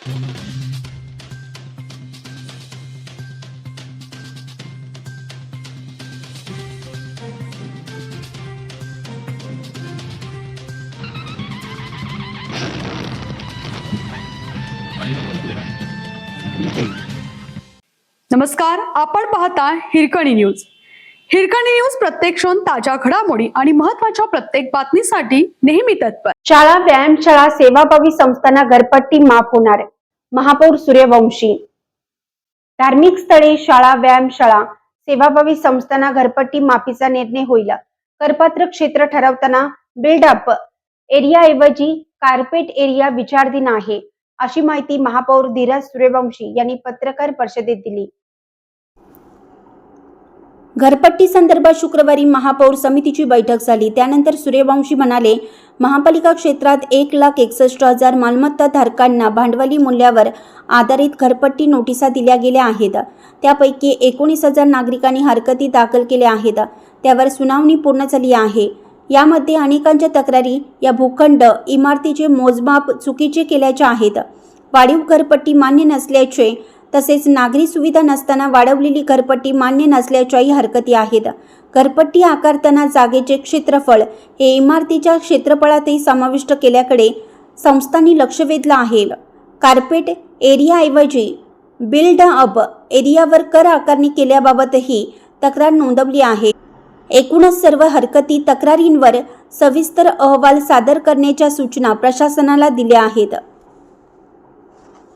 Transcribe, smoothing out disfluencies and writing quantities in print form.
नमस्कार, आपण पाहता हिरकणी न्यूज. हिरकणी न्यूज प्रत्येक क्षण ताज्या घडामोडी आणि महत्त्वाच्या प्रत्येक बातमीसाठी नेहमी तत्पर. शाळा व्यायामशाळा सेवाभावी संस्थांना घरपट्टी माफ होणार, महापौर सूर्यवंशी. धार्मिक स्थळे, शाळा व्यायामशाळा सेवाभावी संस्थांना घरपट्टी माफीचा निर्णय होईल. करपात्र क्षेत्र ठरवताना बिल्ड अप एरियाऐवजी कार्पेट एरिया विचाराधीन आहे, अशी माहिती महापौर धीरज सूर्यवंशी यांनी पत्रकार परिषदेत दिली. घरपट्टी संदर्भात शुक्रवारी महापौर समितीची बैठक झाली. त्यानंतर सूर्यवंशी म्हणाले, महापालिका क्षेत्रात 1,61,000 मालमत्ता धारकांना भांडवली मूल्यावर आधारित घरपट्टी नोटिसा दिल्या गेल्या आहेत. त्यापैकी 19,000 नागरिकांनी हरकती दाखल केल्या आहेत. त्यावर सुनावणी पूर्ण झाली आहे. यामध्ये अनेकांच्या तक्रारी या भूखंड इमारतीचे मोजमाप चुकीचे केल्याच्या आहेत. वाढीव घरपट्टी मान्य नसल्याचे तसेच नागरी सुविधा नसताना वाढवलेली घरपट्टी मान्य नसल्याच्याही हरकती आहेत. घरपट्टी आकारताना जागेचे क्षेत्रफळ हे इमारतीच्या क्षेत्रफळातही समाविष्ट केल्याकडे संस्थांनी लक्ष वेधलं आहे. कार्पेट एरियाऐवजी बिल्ड अप एरियावर कर आकारणी केल्याबाबतही तक्रार नोंदवली आहे. एकूणच सर्व हरकती तक्रारींवर सविस्तर अहवाल सादर करण्याच्या सूचना प्रशासनाला दिल्या आहेत.